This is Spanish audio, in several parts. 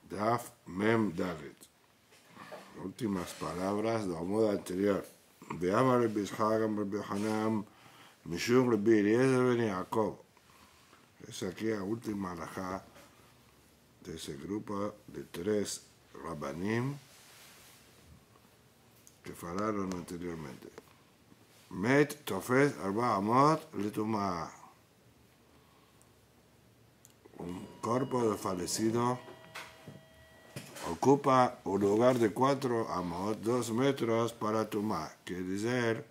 Daf Mem Dalet. Últimas palabras del modo anterior. De Amar Rabbi Ishaq, Rabbi Hanam, Mishum Rabbi Eliezer ben Yaakov. Es aquí la última halajá de ese grupo de 3 Rabbanim que falaron anteriormente. Met Tofes Arba Amot Letumah. Un cuerpo de fallecido ocupa un lugar de 4 amot, 2 metros para Tumá. Quiere decir,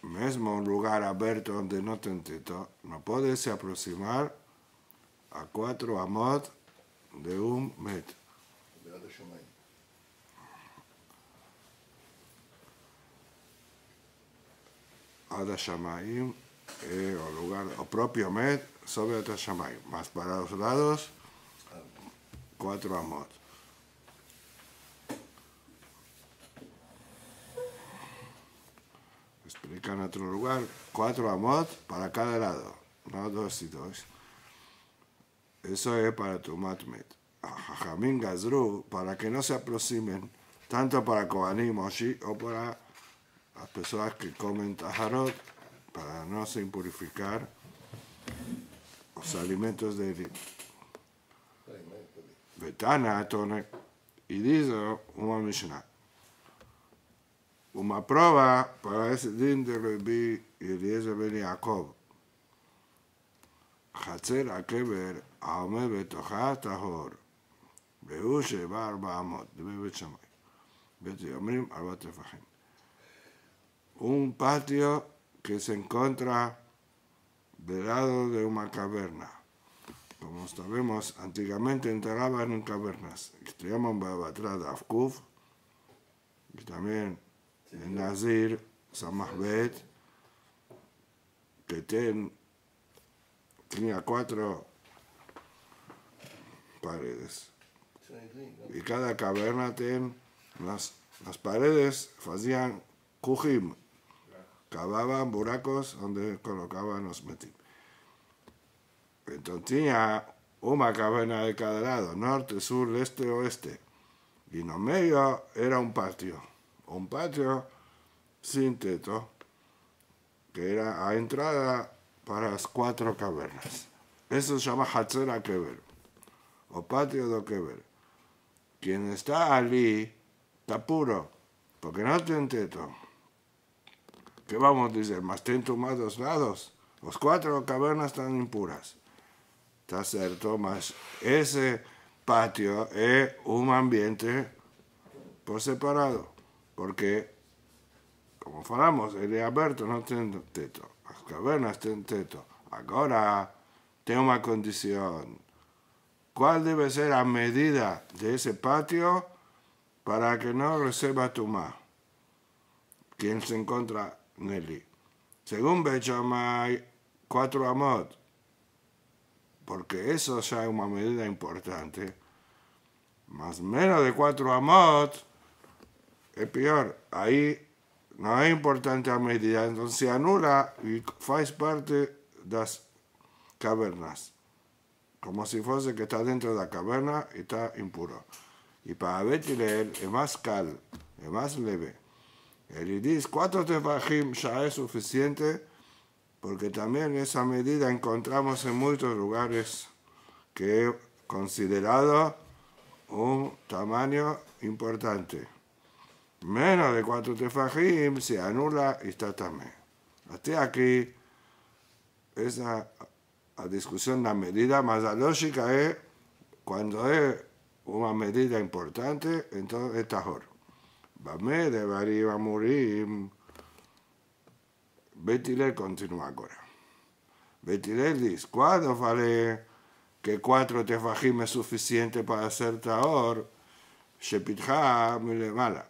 mesmo un lugar abierto donde no tem teto, no puede se aproximar a 4 amot de 1 metro. Ad Shamayim, o lugar, o propio met, sobre Ad Shamayim. Más para los lados, 4 amot. Explica en otro lugar, 4 amot para cada lado, no 2 y 2. Eso es para tu matmet. Jajamín Gazru, para que no se aproximen, tanto para Kohanim Moshi o para las personas que comen tajarot, para no se impurificar los alimentos de Elim. Betana, Tone, y dice una Mishnah. Una prueba para ese din de Rabbi Eliezer ben Yaakov. חצר הקבר העומד בתוכה טהור, והוא שבע 4 אמות, זה בבית שמאי. בית אומרים 4 טפחים. Un patio que se encuentra del lado de una caverna. Como sabemos, antiguamente enterraban en cavernas, que se llaman Babatrad Afkuf, y también en Nazir, Samahbet, que tenía 4 paredes. Y cada caverna tenía las paredes, hacían kujim, cavaban buracos donde colocaban los metim. Entonces tenía una caverna de cada lado, norte, sur, este, oeste. Y en el medio era un patio sin teto, que era a entrada para las 4 cavernas. Eso se llama Hatzer HaKever, o patio de Kever. Quien está allí está puro, porque no tiene teto. ¿Qué vamos a decir? Más tiene Tumá 2 lados. Las 4 cavernas están impuras. Está cierto, mas ese patio es un ambiente por separado, porque, como falamos, el de abierto no tiene teto. Las cavernas tienen teto. Ahora, tengo una condición. ¿Cuál debe ser la medida de ese patio para que no reciba Tumá? ¿Quién se encuentra en él? Según Beit Shammai, 4 amot, porque eso ya es una medida importante. Más menos de 4 amot es peor. Ahí no es importante la medida, entonces se anula y faz parte de las cavernas. Como si fuese que está dentro de la caverna y está impuro. Y para Betilel es más cal, es más leve. Él dice 4 tefajim ya es suficiente, porque también esa medida encontramos en muchos lugares que es considerado un tamaño importante. Menos de 4 tefajim se anula y está también. Hasta aquí, esa la discusión de la medida, más la lógica es, cuando es una medida importante, entonces es tajor. Bamé de Barim Amurim. Beit Hillel continúa ahora. Beit Hillel dice, ¿cuándo vale que 4 tefajim es suficiente para hacer tahor? Shepitja milemala.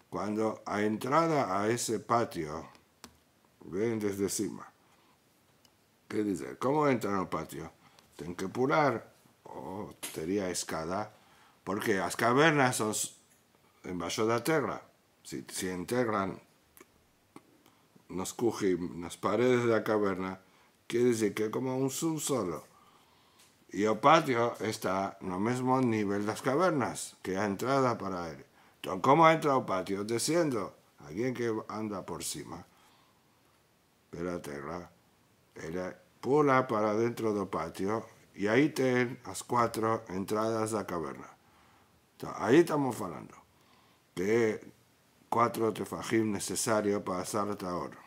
Cuando a entrada a ese patio, ven desde encima. ¿Qué dice? ¿Cómo entra en el patio? Tienen que pular, o sería escala, porque las cavernas son en bajo de la tierra. Si integran los kujim, las paredes de la caverna, quiere decir que es como un subsuelo. Y el patio está en el mismo nivel de las cavernas, que hay entrada para él. Entonces, ¿cómo entra al patio? Desciendo. Alguien que anda por encima de la tierra. Él pula para dentro del patio y ahí tienen las 4 entradas a la caverna. Entonces, ahí estamos hablando de 4 tefajim necesarios para hacer el oro.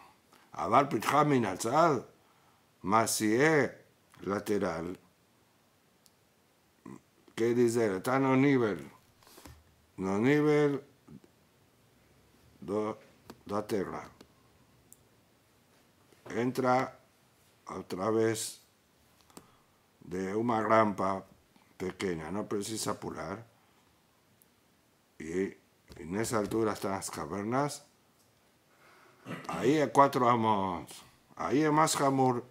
Aval pitcha min hatzad, mas si es lateral, ¿qué dice? Está en el nivel de la tierra. Entra a través de una rampa pequeña, no precisa pular. Y en esa altura están las cavernas. Ahí hay 4 amos. Ahí es más jamur.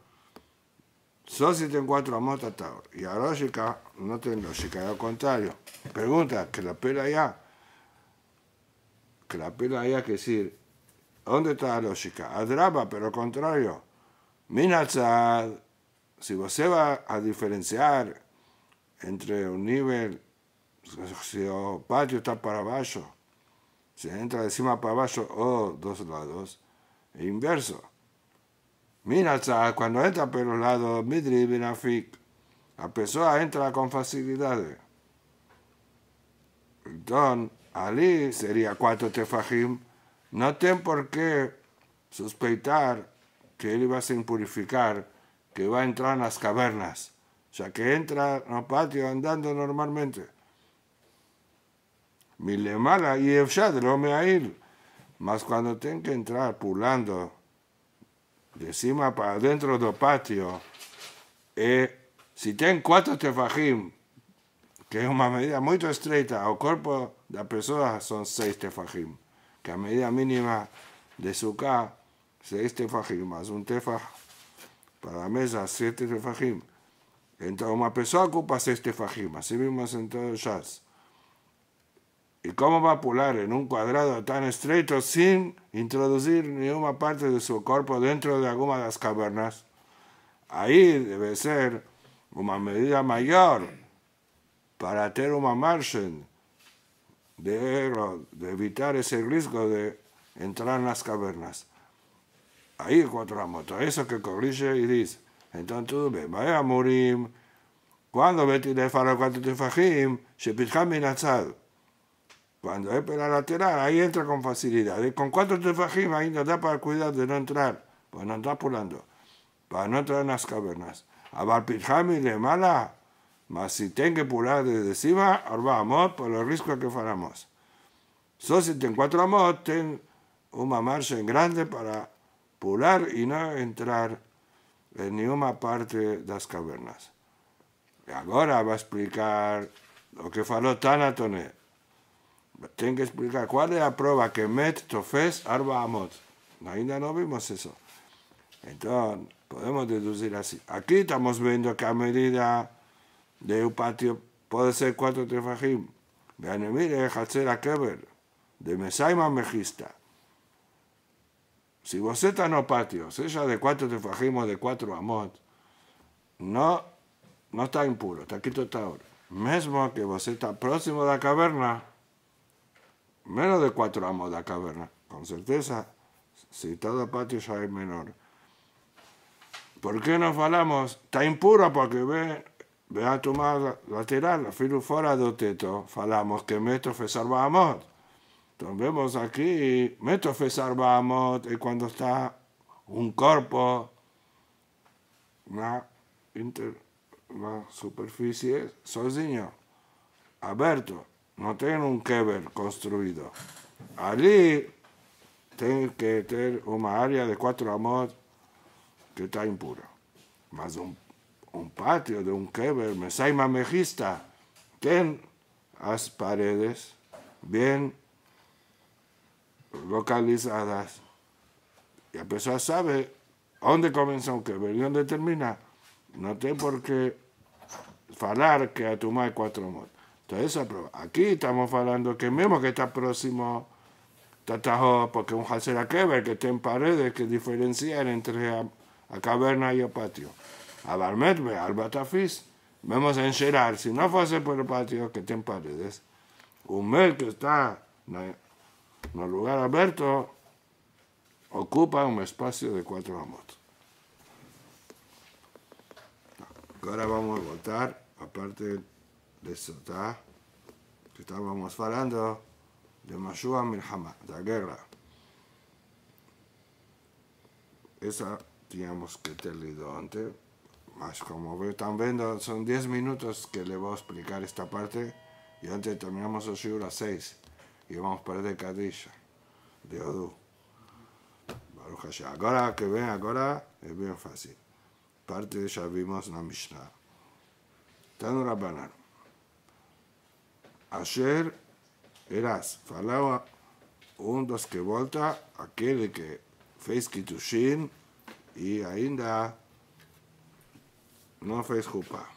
Solo si tienen 4 amos hasta ahora. Y la lógica no tiene lógica, al contrario. Pregunta, que la pela allá. Que la pela allá, que decir, ¿dónde está la lógica? Adraba, pero al contrario. Minatzad, si usted va a diferenciar entre un nivel, si el patio está para abajo, si entra de encima para abajo o 2 lados, e inverso. Minatzad, cuando entra por los lados, midri binafik, la persona entra con facilidad. Entonces, allí sería 4 tefajim. No tienen por qué sospechar que él iba a sin purificar, que va a entrar en las cavernas, o sea, que entra en el patio andando normalmente. Milemala y Efshad lo me a ir, mas cuando tienen que entrar pulando de encima para dentro del patio, si tienen 4 tefajim, que es una medida muy estreita, el cuerpo de la persona son 6 tefajim, que a medida mínima de su K, 6 tefajim, más un tefaj para la mesa, 7 tefajim. Entonces, una persona ocupa 6 tefajim, así mismo en todo el Shas. ¿Y cómo va a pular en un cuadrado tan estrecho sin introducir ninguna parte de su cuerpo dentro de alguna de las cavernas? Ahí debe ser una medida mayor para tener una margen de evitar ese riesgo de entrar en las cavernas. Ahí 4 amos. Eso que corrige y dice. Entonces tú ves, vaya a morir. Cuando vete de faro 4 tefajim, se pitja minatzad. Cuando es para lateral, ahí entra con facilidad. Y con 4 tefajim ahí nos da para cuidar de no entrar, pues no está pulando, para no entrar en las cavernas. Abar pitjami de mala, mas si tienen que pular desde encima, ahora vamos por los riesgos que faramos. Solo si tienen 4 amos, tienen una margen grande para pular y no entrar en ninguna parte de las cavernas. Y ahora va a explicar lo que faló Tanatoné. Tengo que explicar cuál es la prueba que Met Tofes Arba Amot. Ainda no vimos eso. Entonces, podemos deducir así. Aquí estamos viendo que a medida de un patio puede ser 4 tefajim. Vean, mire, Hatzera Keber, de Mesaima Mejista. Si vos estás en el patio, sea de 4 tefajim o de 4 amot, no está impuro, está quito está ahora. Mesmo que vos estás próximo de la caverna, menos de 4 amos de la caverna, con certeza, si todo el patio ya es menor. ¿Por qué no falamos? Está impuro porque ve a tomar lateral, filo fuera del teto, falamos que meto fesarba amot. Entonces vemos aquí, meto fesarba amot, y cuando está un cuerpo, una superficie sozinho, abierto, no tiene un kever construido. Allí tiene que tener una área de 4 amot que está impuro. Mas un patio de un kever, mesaima mejista, tiene las paredes bien localizadas. Y la persona sabe dónde comienza un kever y dónde termina. No tiene por qué falar que a tomar 4 amot. Entonces, aquí estamos hablando que mismo que está próximo, porque un Hatzera Kever que tiene paredes que diferencian entre la caverna y el patio. Abarmetme, albatafis, Vemos en Sherar, si no fuese por el patio que tiene paredes, un mes que está en el lugar abierto ocupa un espacio de 4 amot. Ahora vamos a voltar a parte de Sotá, que estábamos hablando de Mashua Milhama, de la guerra. Esa teníamos que ter leído antes, mas como están viendo, son 10 minutos que le voy a explicar esta parte, y antes terminamos el shiur a 6, y vamos para de Kadisha, de Odú. Baruch Hashem. Ahora que ven, ahora es bien fácil. Parte ya vimos en la Mishnah. Tanu Rabbanan. Ayer eras, falaba dos que volta, aquele que fez Kitushin e ainda não fez Jupá.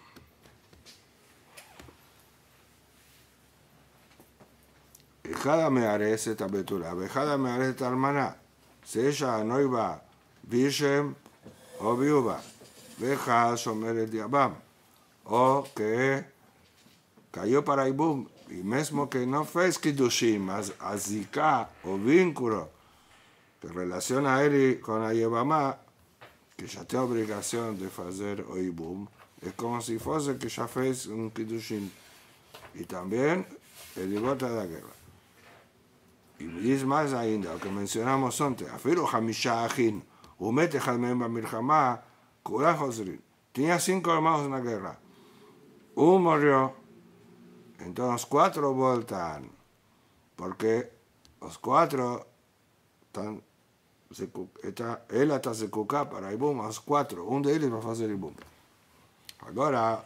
Ejada me arece esta abertura, ejada me arece esta hermana, seja noiva, virgen o viuva, veja someret diabam, o que cayó para Ibum, e mesmo que não fez Kiddushim, mas a zika, o vínculo que relaciona a ele com a Yevamá, que já tem a obrigação de fazer o Ibum, é como se fosse que já fez um Kiddushim. E também ele volta da guerra. E diz mais ainda, o que mencionamos ontem, afiro Hamisha Achin, o mete Halmem Bamilchama, Kulah Hozrin. Tinha 5 hermanos na guerra. Um morreu, então os 4 voltam, porque os 4 estão, ela está se cucar para Ibum, os 4, um deles vai fazer Ibum. Agora,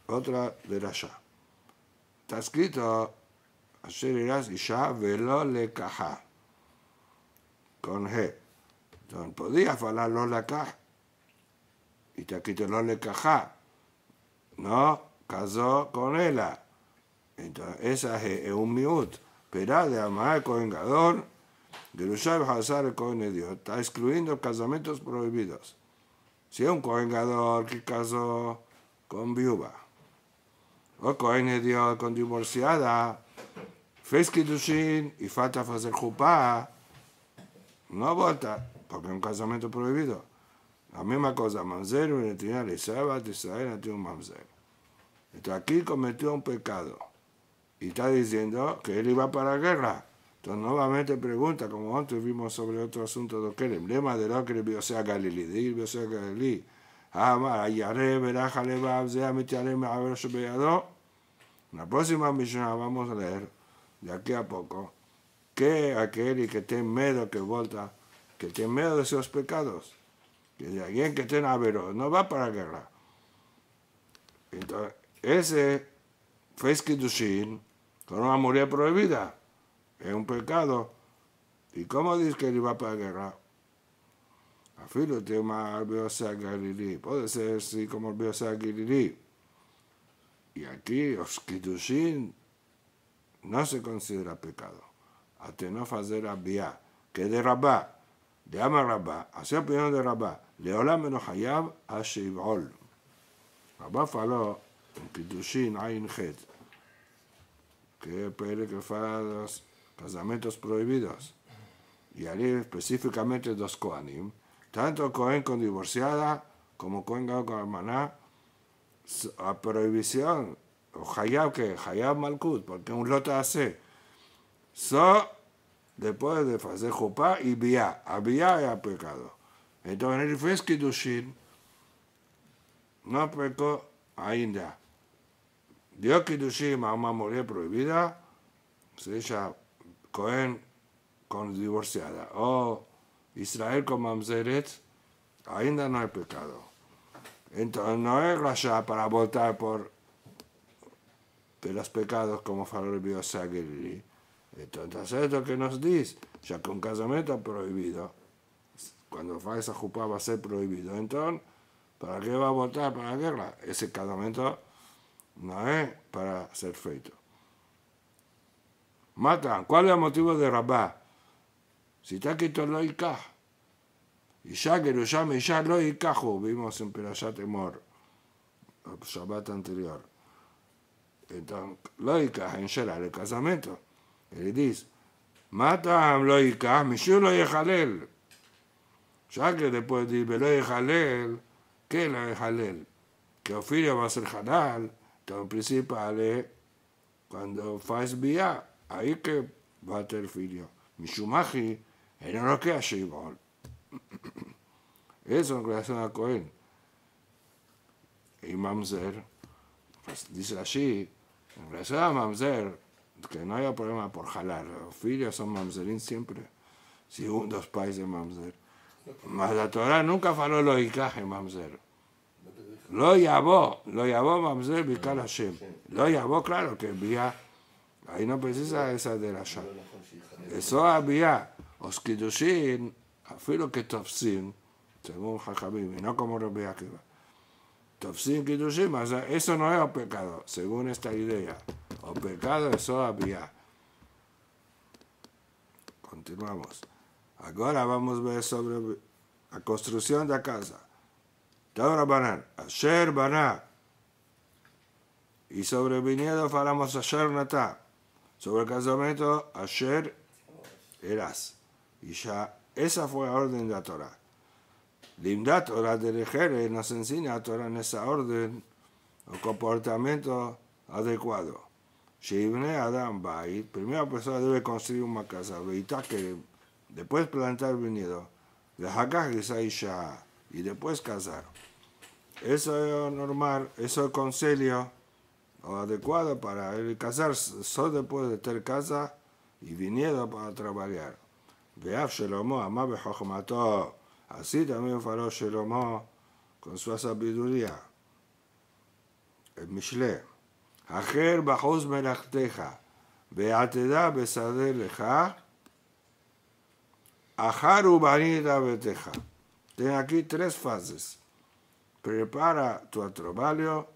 outra de Rasha. Está escrito, Asher irás Isha velo lekajá, con G. Entonces, podía falar lo lekaj, y está escrito lo lekajá. No, casó con ella. Entonces, esa es un miut. Pero de amar el Kohen Gadol, Gerusha y Hazar el Kohen Dios, está excluyendo casamientos prohibidos. Si es un Kohen Gadol que casó con viuva, o Kohen Dios con divorciada, fez Kiddushin y falta hacer Jupá, no vota, porque es un casamiento prohibido. La misma cosa, Mamzer, Benetinal y Sabat, Israel no tiene un Mamzer. Entonces aquí cometió un pecado y está diciendo que él iba para la guerra. Entonces nuevamente pregunta, como antes vimos sobre otro asunto de Kerem, lema de lo que le sea Galilí, de sea Galilí. Amar, Ayare, Beraja, Lebab, Zea, Mitiare, Mehaber, Shebeado. En la próxima misión vamos a leer, de aquí a poco, que aquel que tiene miedo que volta, que tiene miedo de sus pecados, que de alguien que tiene avero, no va para la guerra. Entonces, ese fez Kiddushin con una mujer prohibida, es un pecado. ¿Y cómo dice que él va para la guerra? Afilo tiene más albiosa Galilí, puede ser así como albiosa Galilí. Y aquí los Kiddushin no se considera pecado, hasta no hacer abia, que de Rabá, de ama Rabá, hacia opinión de Rabá, leolam menos hayab a Sheivol. Rabá faló en Kiddushin Ain Het, que es el que fala los casamientos prohibidos, y allí específicamente dos Kohanim, tanto Kohen con divorciada como Kohen con hermana, a prohibición, o Hayab que Hayab Malkut, porque un lote hace, después de hacer Jupá y Bia, a Bia es pecado. Entonces el fez Kiddushin no pecó ainda. Dio Kiddushin a una mujer prohibida, se ella Cohen con divorciada, o Israel con Mamzeret, ainda no hay pecado. Entonces no es rasha para votar por de los pecados como faló el Biosagiri. Entonces es lo que nos dice, ya que un casamiento prohibido, cuando fa esa jupá va a ser prohibido, entonces, ¿para qué va a votar para la guerra? Ese casamiento no es para ser feito. Matan, ¿cuál es el motivo de Rabá? Si está quito lo ikah, y ya que lo llame, ya lo ikahu, vimos en Perashat Emor. el Shabbat anterior. Entonces, lógica, en Shera, el casamiento. Él dice, mata lógica, Mishur lo yejalel. Ya que después dice, lo yejalel, ¿qué es lo yejalel? Que Ofilia va a ser halal, entonces principal cuando faz vía, ahí que va a tener filio. Mishumaji, él no lo queda Shibol. Eso en relación a Cohen. Y Mamzer, pues dice así, en relación a Mamzer, que no haya problema por jalar. Los filios son Mamzerín siempre, según dos países de Mamzer. Mas la Torah nunca faló lo ikaje Mamzer. Lo llamó Mamzer Bikal Hashem. Lo llamó, claro, que envía. Ahí no precisa esa de la Shah. Eso había, os Kiddushin, afilo que Tofsin, según Jajamim, y no como Rabbi Akiva. Tofsin Kiddushin, eso no es pecado, según esta idea. O pecado, eso había. Continuamos. Ahora vamos a ver sobre la construcción de la casa. Tabra Banan, Asher Baná. Y sobre el viñedo falamos Asher Natá. Sobre el casamiento, Asher Eras. Y ya esa fue la orden de la Torah. Limdat Torah de Rejere nos enseña a Torah en esa orden el comportamiento adecuado. Sheibne Adam Bait, primera persona debe construir una casa, que después plantar viñedo, de Hakach Isha y después casar. Eso es normal, eso es consejo o adecuado para el casar, solo después de tener casa y viñedo para trabajar. Veaf Shelomo, Amá Bejochmato, así también faló Shelomo con su sabiduría. El Mishle, Ajer Bajos Melachteja, Beateda Besade Leja, Ajaru Banida Beteja. Tiene aquí tres fases. Prepara tu trabajo.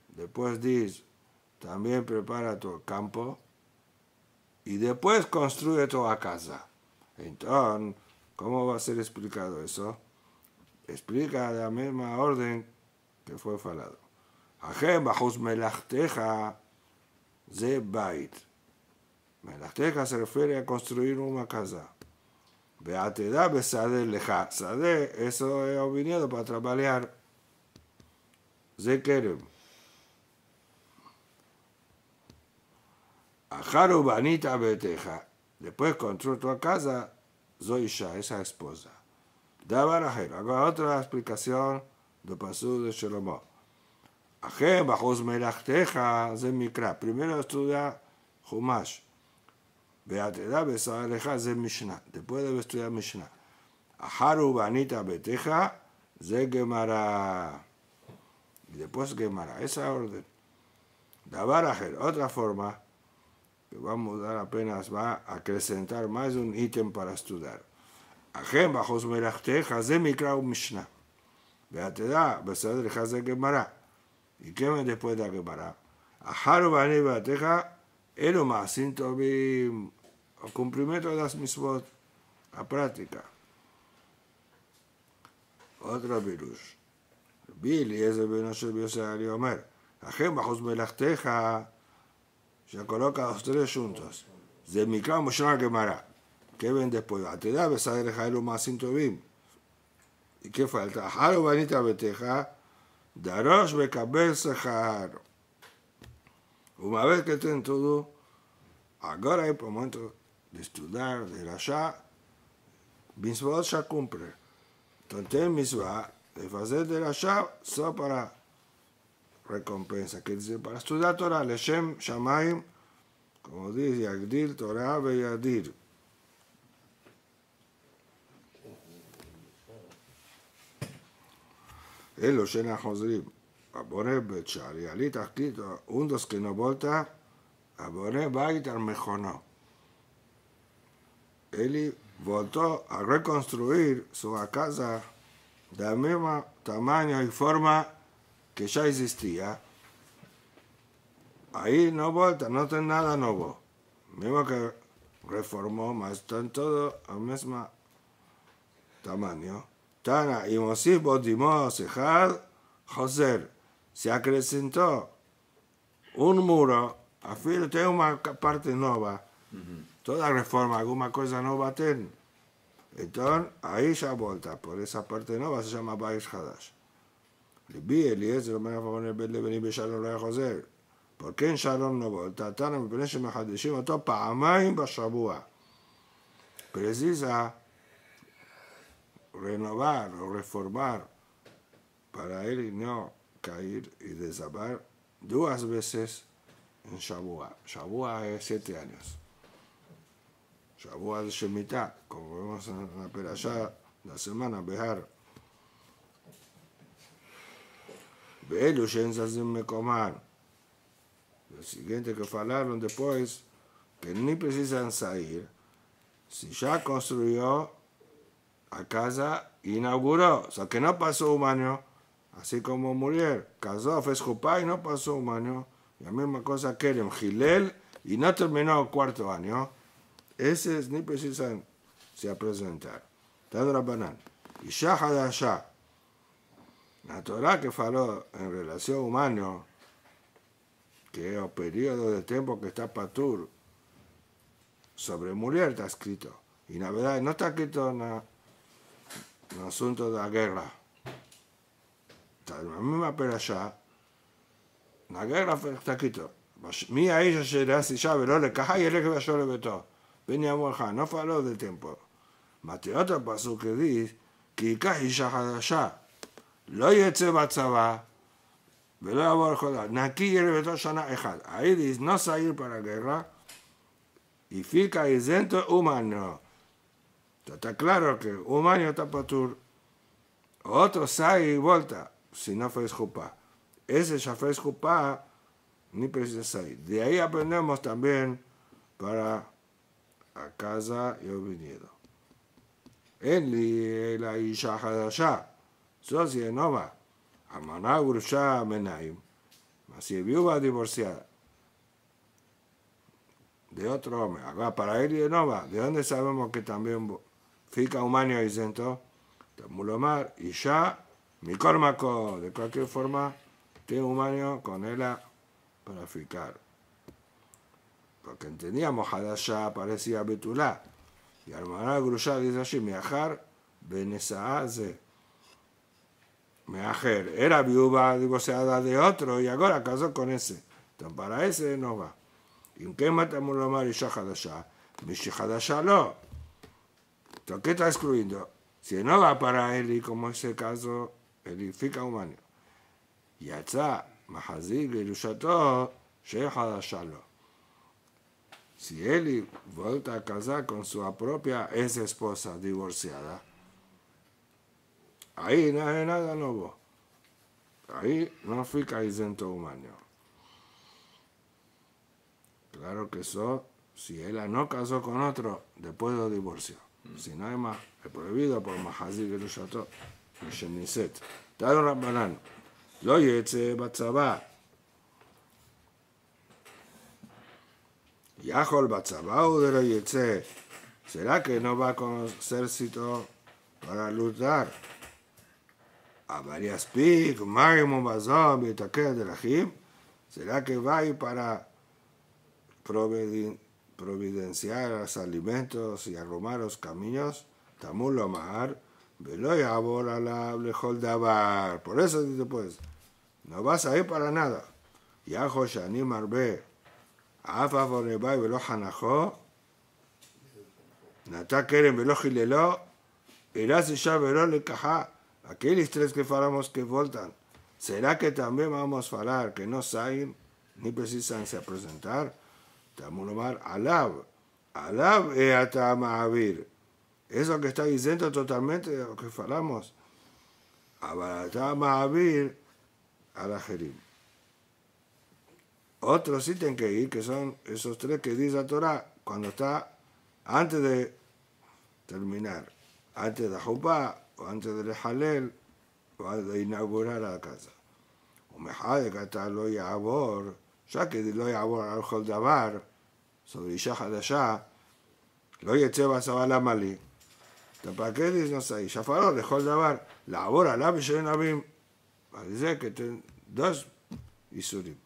Después dice, también prepara tu campo y después construye tu casa. Entonces, ¿cómo va a ser explicado eso? Explica la misma orden que fue falado. Ajem bajos melachteja ze bait. Melachteja se refiere a construir una casa. Beateda besade leja. Sade, eso es venido para trabajar. Ze kerem. Ajaru banita beteja. Después construye tu casa, Zoisha, esa esposa. Dabarajel. Hago otra explicación del pasú de Shelomo. Ajem bajos melachteja ze mikra. Primero estudia Humash. Beateda besaleja ze Mishnah. Después debe estudiar Mishnah. Ajaru banita beteja ze Gemara. Y después Gemara. Esa orden. Dabarajel. Otra forma que vamos a dar apenas va a acrecentar más un ítem para estudiar. Ajem bajos melachteja ze mikra u Mishnah. Beateda besaleja ze Gemara. ¿Y qué me después de la Gemara? Ajaru banita beteja ero maasim tovim. El cumplimiento de las misbot, la práctica. Otro virus. Billy es el Benoshel Biosari Omer. Ajem bajos melachteja. Se coloca los tres juntos. De Mikra Moshe Gemara. ¿Qué ven después? Te da besar el Jairo Maasim Tovim. ¿Y qué falta? Ajaru banita beteja. Darosh bekabel sechar. Una vez que tienen todo, ahora hay momento de estudiar, de la Shah, mitzvot ya cumple. Entonces, mitzvah, de hacer de la Shah, solo para recompensa. Que dice, para estudiar Torah, Leshem Shamayim, como dice, Yagdil Torah Beyadir. Elo Shena Josrim, Abone Betshar, y ali está escrito, undos que no volta, Abone Bait al Mejono. Él voltó a reconstruir su casa del mismo tamaño y forma que ya existía. Ahí no volta, no tiene nada nuevo. Mismo que reformó, mas están todos al mismo tamaño. Tana y Mosif Bodimos Ejad Joser, se acrecentó un muro, afirma tiene una parte nueva, toda reforma, alguna cosa nueva tiene. Entonces, ahí ya volta, por esa parte nueva se llama Bais Hadash. Libi Eliezer, אומר לפון בית לבנים בשלום לא יחוזר. ¿Por qué en Shalom no volta? תנא מפני שמחדשים אותו פעמיים בשבוע. Precisa renovar o reformar para él no caer y desabar 2 veces en Shavuot. Shavuot es 7 años. Shavuot de Shemitah, como vemos en la perashá, la semana Behar. Ve'elu she'enzazim mekomar. Lo siguiente que falaron después, que ni precisan salir, si ya construyó a casa, inauguró, o sea que no pasó un año, así como Muriel, casó, fue jupá y no pasó un año, y la misma cosa Kerem, Gilel, y no terminó el 4º año, ese ni precisan se presentar. Tad Rabbanan. Y ya Hadashah, la Torah que faló en relación a un año, que es el periodo de tiempo que está patur, sobre Muriel está escrito. Y la verdad no está escrito en el asunto de la guerra. Está en la misma perashá, la guerra está escrito. Mi a ella será si ya veró le caja y él que yo le vetó. Venía a no faló del tiempo. Mateota pasó que dice que Isha Hadashah lo yetze batzaba ולא יעבור חודש, נקי לביתו שנה אחד. ahí dice no salir para la guerra y fica isento un año. Está claro que un año está patur. Otro sale y volta si no fue jupá. Ese ya fue jupá, ni precisa salir. De ahí aprendemos también para a casa y el viñedo. En la Isha Hadashah, socia nova. Amaná Grusha Menaim, si viuda divorciada de otro hombre, acá para él y de nova, ¿de dónde sabemos que también fica un año y sentó? Mulomar y ya, mi cormaco, de cualquier forma, tiene un año con ella para ficar. Porque entendíamos, Hadashah parecía Betulá, y Amaná Grusha dice así, Meajar Benesaaze. Meajer era viuda divorciada de otro y ahora casó con ese. Entonces para ese no va. ¿Y en qué matamos lo mal y ya Hadashah? Mishi Hadashah no. Entonces, ¿qué está excluyendo? Si no va para él y como ese caso, edifica un año. Yatza, Mahazik, Yerushato, She Hadashah no. Si él vuelve a casar con su propia ex esposa divorciada, ahí no hay nada nuevo. Ahí no fica isento un año. Claro que eso, si ella no casó con otro después del divorcio. Si no hay más, es prohibido por Mahazik Yerushato y Sheniset. Tado Rabbanan. Lo yetze batzabá. Yahol batzabá o de lo yetze. ¿Será que no va con ejército para luchar? A varias pic, Marimon Bazón, Bitaquel de la Jim, ¿será que va a ir para providenciar los alimentos y arrumar los caminos? Tamul Omar, Veloy Abor Alab Lejol Dabar. Por eso dice pues, no vas a ir para nada. Yajo Shani Marbe, Afa Bonebay Velo Hanajo, Nata Keren Velo Gilelo, Irás y ya Velo Le Cajá. Aquellos 3 que falamos que voltan, ¿será que también vamos a hablar que no salen ni precisan se presentar? Tamulomar alab, alab e atamavir. Eso que está diciendo totalmente de lo que falamos. Abatamavir a la jerim. Otros sí tienen que ir, que son esos 3 que dice la Torah cuando está antes de terminar, antes de Jupá, o antes de Halel, o antes de inaugurar la casa. O mejor de que lo yabor, ya que lo yabor al Holdabar, sobre Isha Hadashah, lo yecheba Sabala Mali. ¿Para qué dice no sé? Ya faló de Holdabar, la abor al Abishen Abim, Dice que tiene dos isurim.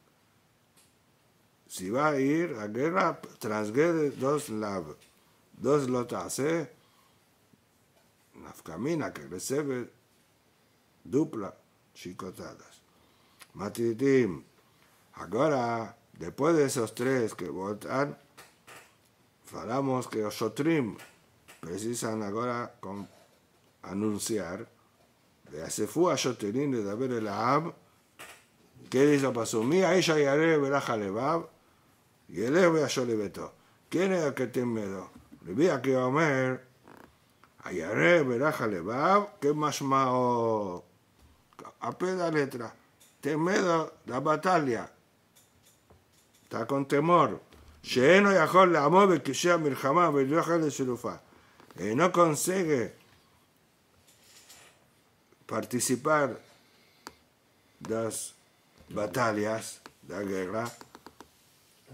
Si va a ir a guerra, transgrede dos lav. Dos lotas, nafkamina que recibe dupla chicotadas. Matitim. Ahora, después de esos tres que votan, falamos que los shotrim precisan ahora anunciar de Asefu a Shoterim de Daber el Ahab, que dice pasó, mía ella y haré veraja levab, y el ve a Sholebeto. ¿Quién es el que tiene miedo? Le vi a que Omer, ayaré veraja levab, que más mao, a peda letra, ten miedo de la batalla, está con temor, שאינו יכול לעמוד בקשי המלחמה ולהילחם לשילופה. No consigue participar de las batallas de la guerra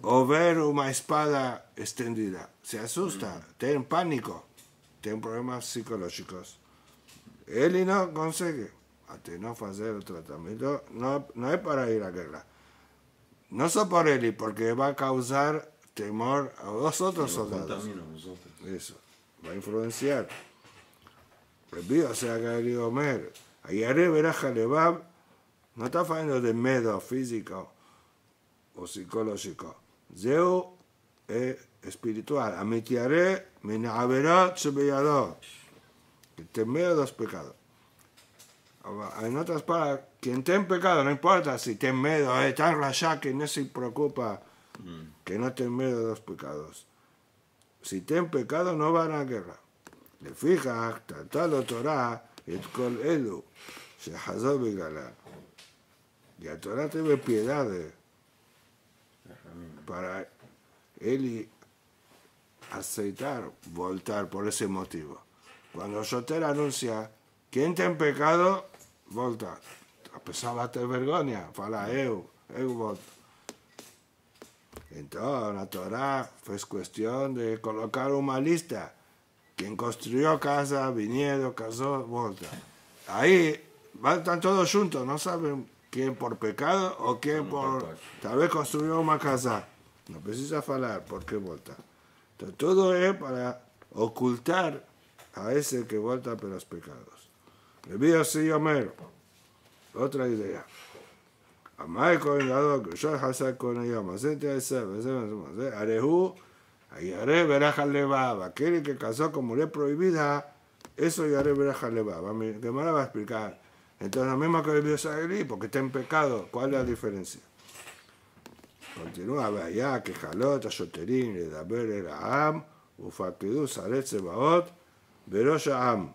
o ver una espada extendida. Se asusta, tiene pánico, tiene problemas psicológicos. Él no consigue, hasta no hacer el tratamiento, no es para ir a la guerra. No solo por él, porque va a causar temor a los otros soldados. Eso, va a influenciar. O sea, que Omer, Ayaré veraja levab, no está hablando de miedo físico o psicológico. Zeu es espiritual. Amitiaré menaverot shebeyado. Que teme los pecados. En otras palabras, quien tiene pecado, no importa si tiene miedo, es tan rasha que no se preocupa, que no tiene miedo de los pecados. Si tiene pecado, no van a la guerra. Le fija, tratado Torah, et kol elu, shehazor begala. Y la Torah tiene piedad para él aceitar, voltar por ese motivo. Cuando Shoter anuncia, quien tiene pecado, volta. A pesar de tener vergüenza, fala eu volto. Entonces, la Torah fue cuestión de colocar una lista. Quien construyó casa, viñedo, casó, volta. Ahí están todos juntos, no saben quién por pecado o quién por... Tal vez construyó una casa. No precisa hablar por qué volta. Entonces, todo es para ocultar a ese que volta por los pecados. Le vi así Homero. Otra idea. Amai con el lado que yo hacer con ella, más Arehu, ayaré veraja levaba. Aquel que casó con mujer prohibida, eso yaré veraja levaba. Que me va a explicar. Entonces, lo mismo que el Israelí, porque está en pecado, ¿cuál es la diferencia? Continúa, allá que jalot, a Shoterín, le da ver el Am, ufaquidú, saret, sebaot, verosh Am.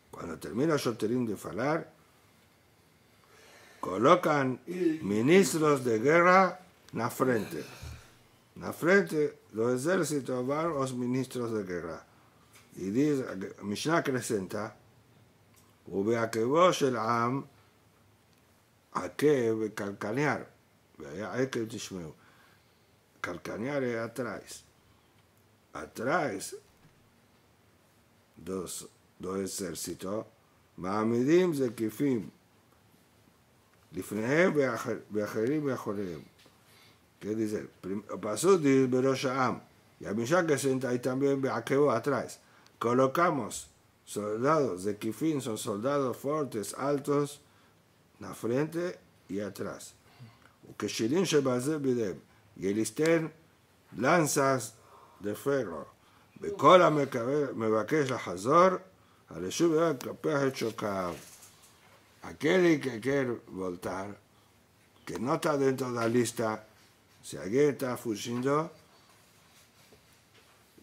Cuando termina Shoterín de falar, colocan ministros de guerra en la frente. En la frente, los ejércitos van los ministros de guerra. Y dice, Mishnah presenta, ובעקבו של עם, עקב וקלקניאר, והיה עקב תשמעו. קלקניאר es atrás. Atrás, dos ejércitos, מעמידים זקיפים, לפניהם ואחרים מאחוריהם. ¿Qué dice? Pasó de בראש העם, y a Mishnah que senta ahí también בעקבו atrás. Colocamos soldados de Kifín, son soldados fuertes, altos, en la frente y atrás. Y elisten lanzas de ferro. Bekola mebakesh lahazor, aleshuv kapeh chokav. Aquel que quiere voltar, que no está dentro de la lista, si alguien está fugiendo,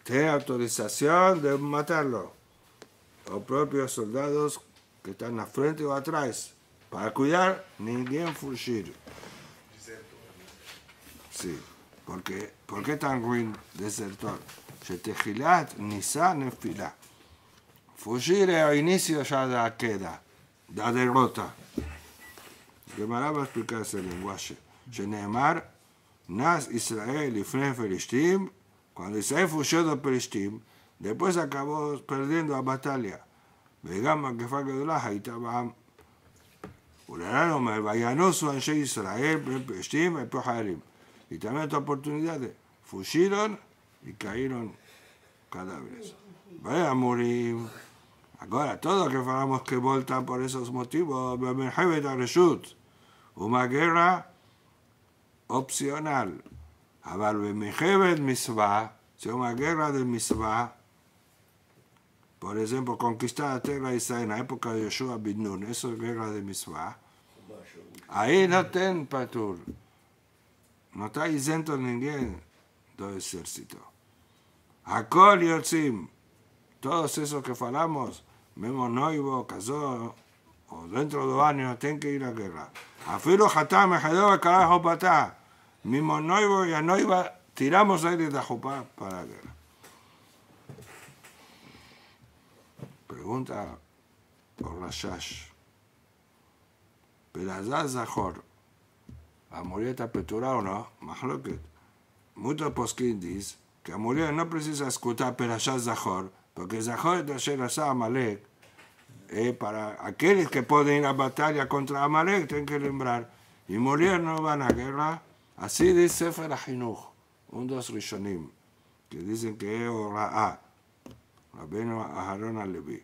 tiene autorización de matarlo. Los propios soldados que están en la frente o atrás, para cuidar ninguém fugir. Sí, ¿por qué tan ruin desertor? Shetejilat nisa nefila. Fugir es el inicio ya de la queda, de la derrota. Gemara va a explicar ese lenguaje. Sheneemar, Nas Israel y Fren Felishtim, cuando Israel fugió de Felishtim, después acabó perdiendo la batalla. Vegama que fue que Urarano me vayanoso Anshe Israel, Peshtim y Poharim. Y también esta oportunidad fugiron y cayeron cadáveres. Vaya a morir. Ahora, todos que falamos que voltan por esos motivos, una guerra opcional. Si una guerra de Mitzvah, por ejemplo, conquistar la tierra de Israel en la época de Yoshua bin Nun, eso es guerra de Mitzvah, ahí no ten patur, no está isento ninguém del ejército. Hakol yotzim, todos esos que falamos, mismo noivo, casó, o dentro de 2 años, tienen que ir a la guerra. Afilo hatam ejadó carajo patá, mismo noivo y a noiva, tiramos aire de Jopá para la guerra. Pregunta por Rashash. Pelazaz Zahor, ¿a morir está petura o no? Mahloket. Muchos posquín dicen que a morir no precisa escuchar Pelazaz Zahor, porque Zahor de Sherasa Amalek, para aquellos que pueden ir a batalla contra Amalek, tienen que lembrar, y morir no van a guerra. Así dice Sefer HaChinuch, un dos Rishonim, que dicen que es Ora'a, Rabbeinu Aharon HaLevi.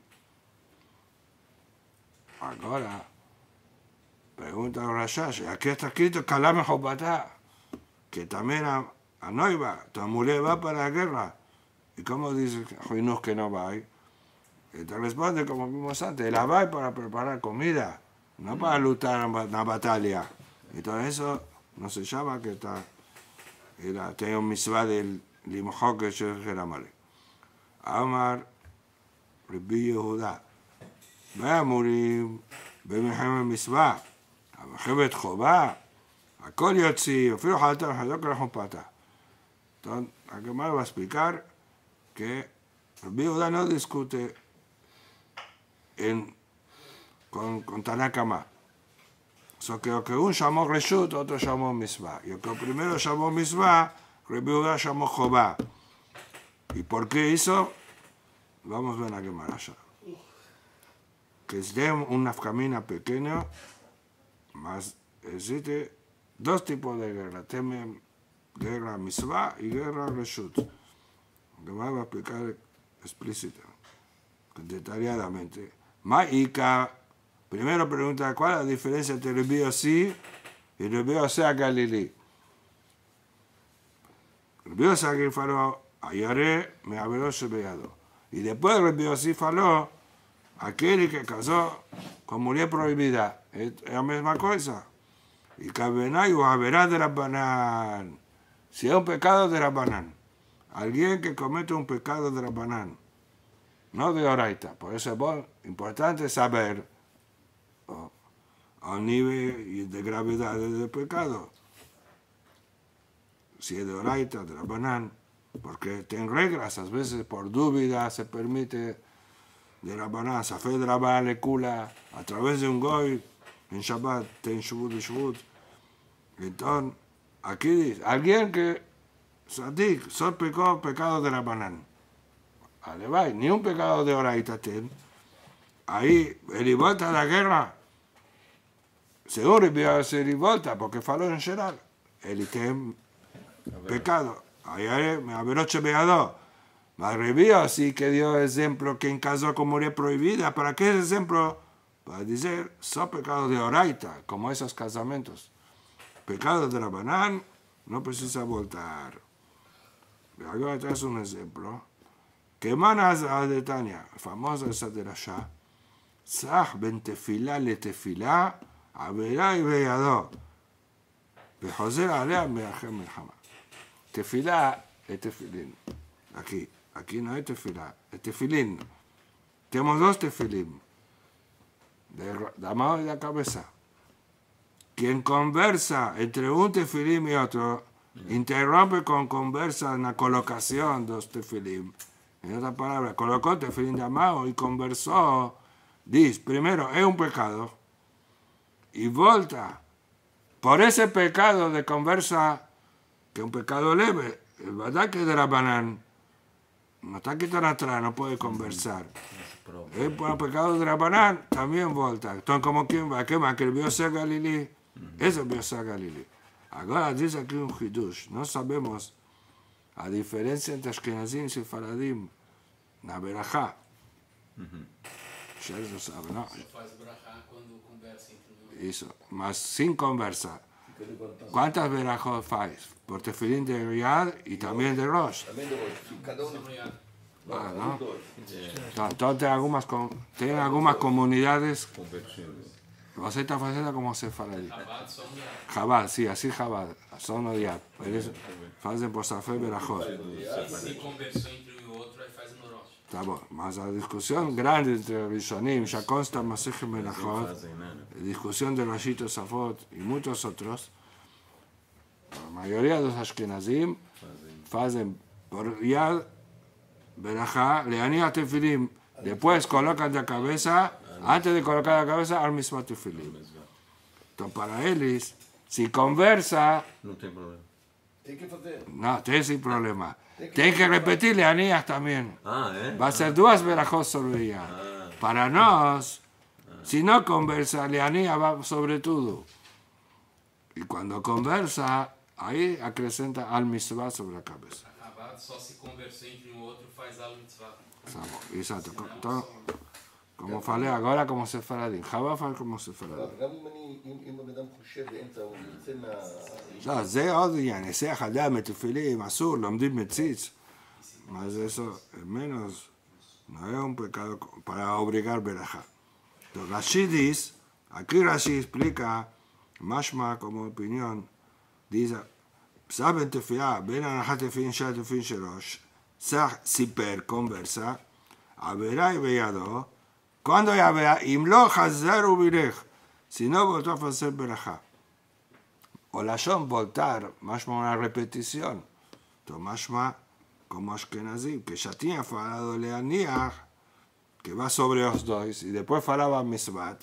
Ahora, pregunta a Rashash, aquí está escrito Kalam Jobatá, que también a Noiva, tu mujer va para la guerra. ¿Y cómo dice Joinus que no va? Y te responde como vimos antes, la va para preparar comida, no para luchar en la batalla. Y todo eso no se llama que está, tiene un mitzvah del limojó que se era mal. Amar, Rabbi Yehuda. והמורים במלחמת מצווה, המלחמת חובה, הכל יוציא, אפילו חלטה וחלטה כרחום פתה. Entonces, Gemara va a explicar que Rabbi Yehuda no discute con Tanakama. So que un llamó Reshut, otro llamó Mitzvah. Y el que primero llamó Mitzvah, Rabbi Yehuda llamó Jobá. ¿Y por qué hizo? Vamos a ver en la Gemara ya. Que es de un nafkamina pequeño, más existe 2 tipos de guerra, guerra Mitzvah y guerra Reshut. Que va a explicar explícita, detalladamente. Ma'ika, primero pregunta, ¿cuál es la diferencia entre Rabbi Yossi y Rabbi Yossi a Galilí? Rabbi Yossi a faló, Ayare me habló Shebeado. Y después Rabbi Yossi faló, aquel que casó con mujer prohibida, es la misma cosa. Y Kabenay o Haberá de Rabbanán. Si es un pecado de Rabbanán, alguien que comete un pecado de Rabbanán, no de Oraita. Por eso es importante saber el nivel de gravedad del pecado. Si es de Oraita, de Rabbanán, porque tiene reglas, a veces por duda se permite de Rabbanán, Safed de Rabbanán le cula a través de un goy, en Shabbat, ten Shubut y Shubut. Entonces, aquí dice, alguien que Sadik, solo pecó pecado de Rabbanán. Alevay, ni un pecado de Oraita ten. Ahí, el revolta de la guerra, seguro iba a ser revolta, porque faló en general. El tem pecado. Ahí me averroche veado. Mas revía así que dio ejemplo que en caso como mujer prohibida. ¿Para qué es ejemplo? Para decir, son pecados de Oraita, como esos casamientos. Pecado de Rabbanán, no precisa voltar. Ahora te hace un ejemplo. Que emanas a Detania, famosa esa de la Shah, Sah ben tefilá le tefilá, averá y veadó. Bejoser alea meajem melhama. Tefilá es tefilín. Aquí no hay tefilá, es tefilín. Tenemos 2 tefilín, de la mano y de la cabeza. Quien conversa entre un tefilín y otro, interrumpe con conversa en la colocación de los tefilín. En otras palabras, colocó tefilín de mano y conversó. Dice, primero, es un pecado. Y volta. Por ese pecado de conversa, que es un pecado leve, es verdad que es de Rabbanán. No está aquí tan atrás, no puede conversar. Por pecado de Rabanán también volta. Entonces, como quien va a quemar que el Biosé Galilí, es el Biosé Galilí. Ahora dice aquí un hidush. No sabemos a diferencia entre Ashkenazim y Sefaradim, na Berajá. Ustedes lo saben, ¿no? Você faz brachá quando conversa entre um e Eso, más sin conversa. ¿Cuántas Berajot faz? Por tefilín de Riyad y también de Rosh. Também do outro. Cada um. outro. Ah, ¿no? Dois. Entonces, tienen algunas comunidades, Convertindo. você está fazendo como Sefaradim. Rabado só um lado. Chabad, sí, así Chabad, son odiados. Ellos hacen por Safé Berajot. Se conversou entre um e outro, aí faz no Rosh. Está bueno. Más la discusión grande entre Rishonim, ya consta en Masechet Berajot, Fazem, né? discusión de Rashito Safot y muchos otros. La mayoría de los Ashkenazim hacen por Yad Berajá, Leanía Tefilim, después colocan la cabeza, antes de colocar la cabeza, al mismo Tefilim. Entonces, para ellos, si conversa, Não tem problema. Tem que fazer. no, tiene sin problema. Tienen que repetir Leanías también. Ah, é? Va a ser dos Berajot sobre ella. Para nos, si no conversa, Leanía va sobre todo. Y cuando conversa, ahí acrecenta al mitzvah sobre la cabeza. Rabado só se conversou entre um e outro, faz al mitzvah. Exacto. Como falei agora, como se faradim. Java fala como se faradim. גם אם הבן אדם חושב באמצע, הוא יוצא מה... לא, זה עוד עניין. היסח אדם, תפילים, אסור, לומדים מציץ. Más de eso, menos, no es un pecado para obligar verajá. Entonces, Rashi dice, aquí Rashi explica, Mashma como opinión, dice, saben tefilá, ven a Najat tefilín shel tefilín sherosh, Sach siper, conversa, averá y veyado, cuando ya vea, imlo hazer ubirech, si no voltó a hacer verajá. O la shon voltar, Mashma una repetición. Entonces, Mashma, como Ashkenazim, que ya tenía falado Leaniah, que va sobre los dos, y después falaba Misbat.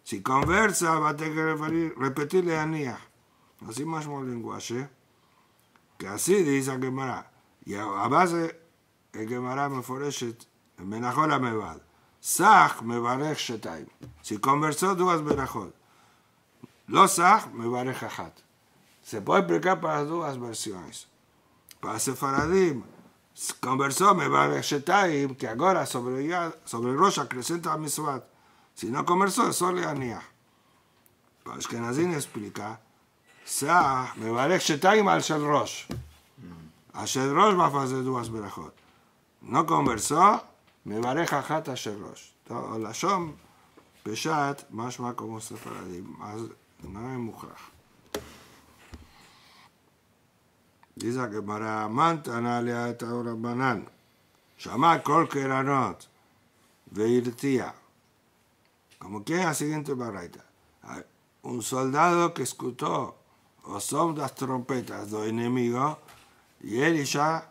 Si conversa, va a tener que repetir Leaniah. Así mismo el lenguaje, que así dice el Gemara. Y a base, el Gemara me foreshet, el Menachol Amevad. Sach me barech shetayim. Si conversó, dos berajot. Lo sach me barech achat. Se puede explicar para las dos versiones. Para Sefaradim, conversó me barech shetayim, que ahora sobre Rosh acrecenta a Misvat. Si no conversó, es solo Leaniah. Para Ashkenazim explica, Sach me barech shetayim al Shel Rosh. A Shel Rosh va a hacer dos berajot. No conversó, me barech achat a Shel Rosh. La shom, peshat, משמע como Sefaradim, no es mujrach. Dice que para Mantana le ha estado Rabbanan, שמע כל קרנות והרתיע. Como que es la siguiente baraita. Un soldado que escuchó o son las trompetas del enemigo y él ya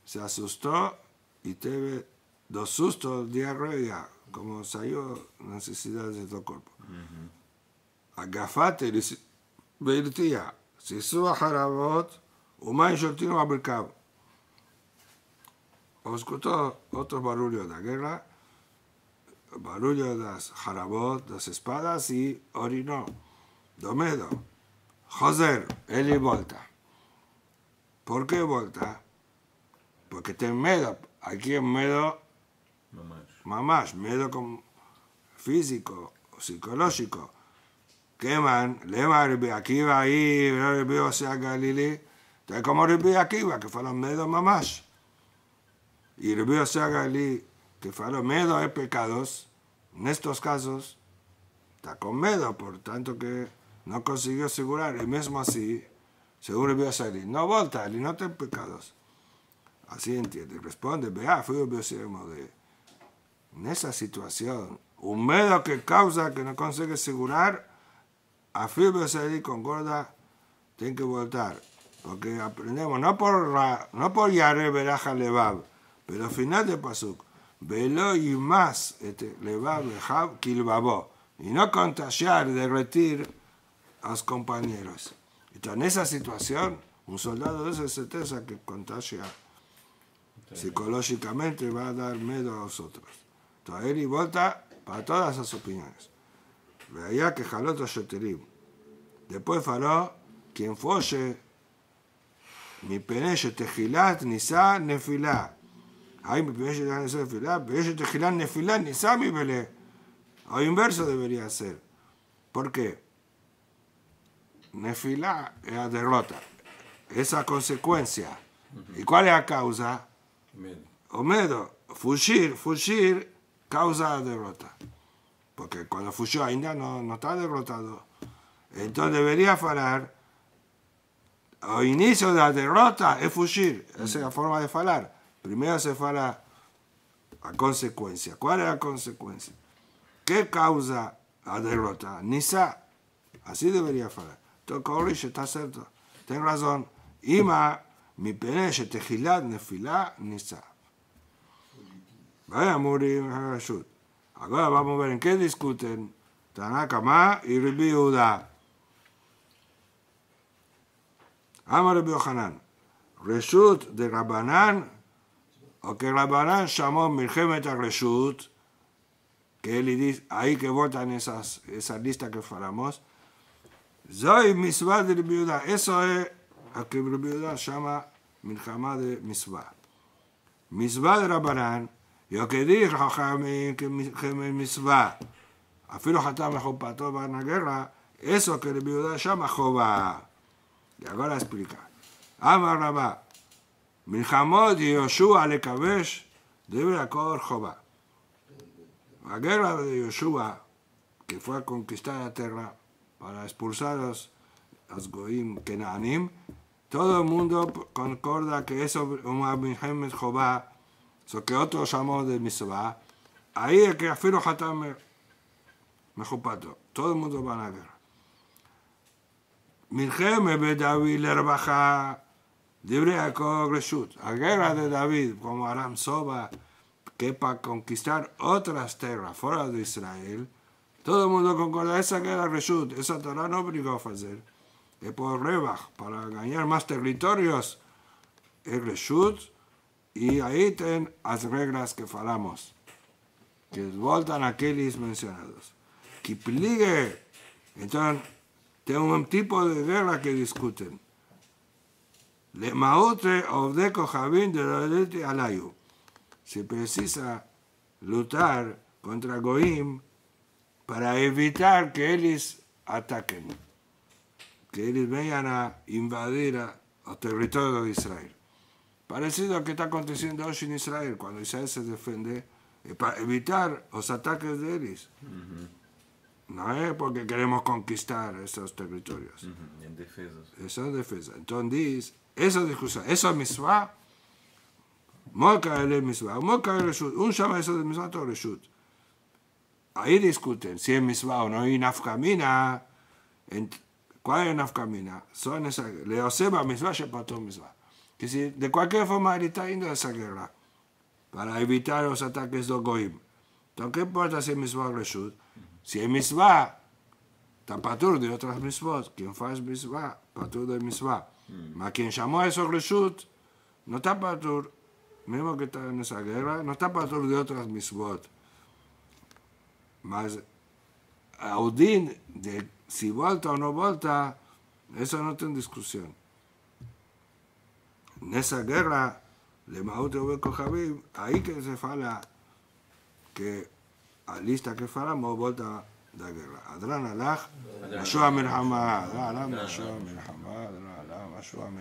se asustó y tuvo dos sustos, diarrea, como salió necesidades de todo cuerpo. Agafate והרתיע, סיסו החרבות ומים שותים הברכב. O escuchó otros barullos de la guerra, barullos de las jarabot, de las espadas y orinó. Domedo, Joser, él y volta. ¿Por qué volta? Porque tiene miedo. Aquí es miedo, mamás, miedo físico o psicológico. Queman, lema Rabbi Akiva ahí, Rabbi Osea Galilí. Entonces, como Rabbi Akiva, que fueron miedo mamás. Y Rabbi Osea Galilí, que fueron miedo de pecados, en estos casos, está con miedo, por tanto que no consiguió asegurar. Y mismo así, según Rabbi Osea Galilí, no volta, y no tiene pecados. Así entiende, responde, vea, fui Rabbi Osea Galilí. En esa situación, un miedo que causa que no consigue asegurar, a Rabbi Osea Galilí concorda, tiene que voltar. Porque aprendemos, no por Yare Beraja Levav, pero al final del pasuk, velo y más Levav Lejav Kilbabo, y no contagiar, derretir a los compañeros. Entonces, en esa situación, un soldado de esa certeza que contagia psicológicamente va a dar miedo a los otros. Entonces él y volta para todas esas opiniones. Veía que jaloto yoterim. Después faló, quien folle, mi peneche tejilat, nisa, nefilá. Ay, mi peneche tejilat, nisa, nefilá, peneche tejilat, nefilá, nisa, mi belé. O inverso debería ser. ¿Por qué? Nefilá es la derrota. Esa consecuencia. ¿Y cuál es la causa? Omedo. Fugir causa la derrota. Porque cuando fugió ainda no está derrotado. Entonces debería falar. El inicio de la derrota es fugir. Esa es la forma de falar. Primero se fala la consecuencia. ¿Cuál es la consecuencia? ¿Qué causa la derrota? Nisa. Así debería falar. Entonces, Corrish está cierto. Ten razón. Ima, mi pene, tejilat, nefilá, nisa. Vaya, morir, ahora vamos a ver en qué discuten Tanakama y Rabbi Yehuda. Amar Rabbi Yohanan. Reshut de Rabbanan, o que Rabbanan llamó Milchemet a Reshut, que él dice, ahí que votan esa lista que falamos. Zoy Misvah de Rabbi Yehuda. Eso es a que Rabbi Yehuda llama Milchama de Misvah. Misvah de Rabbanan. Yo que digo, que Misvah, afilo Hatam Jopato va en la guerra, eso que el viuda llama Jobá. Y ahora explica. Amar Rabá, Milhamot y Yoshua le Kabesh, debe acordar Jobá. La guerra de Yoshua, que fue a conquistar la tierra para expulsar a los Goim Kenaanim, todo el mundo concorda que eso es una Milhemet Jobá. So que otro llamó de Misvah, ahí es que afiro Hatam Mejopato. Todo el mundo va a la guerra. Milcheme be David lerbaja libre a Reshut. La guerra de David, como Aram Soba, que para conquistar otras tierras fuera de Israel, todo el mundo concorda, esa guerra Reshut, esa Torah no obligó a hacer. Es por rebaj, para ganar más territorios, es Reshut. Y ahí tienen las reglas que falamos, que voltan a aquellos mencionados. Que pligue, entonces, tengo un tipo de guerra que discuten. Le mautre obdeco javín de la lete alayu. Se precisa luchar contra Goim para evitar que ellos ataquen, que ellos vengan a invadir el territorio de Israel. Parecido a lo que está aconteciendo hoy en Israel, cuando Israel se defiende, para evitar los ataques de ellos. No es porque queremos conquistar esos territorios. En defensa. Eso es defensa. Entonces, esa discusión, eso es Misvah, Moca el Misvah, Moca el Reshut, un llama eso de Misvah, todo Reshut. Ahí discuten si es Misvah o no, y Nafkamina, ¿cuál es Nafkamina? Son esas, le observa Misvah, Shepato Misvah. Que si de cualquier forma él está yendo a esa guerra para evitar los ataques de Goim. Entonces, ¿qué importa si es Misvah o Reshut? Si es Misvah, está patur de otras Misvot. Quien faz Misvah, patur de Misvah. Mas quien llamó a eso Reshut, no está patur, mismo que está en esa guerra, no está patur de otras Misvot. Mas, Audín, de si volta o no volta, eso no tiene discusión. En esa guerra, le Maute Obeco Javib, ahí que se fala que a lista que falamos volta la guerra. Adran alaj, Yeshua Melhama, Adran alaj, Yeshua Melhama, Adran alaj, Yeshua Melhama.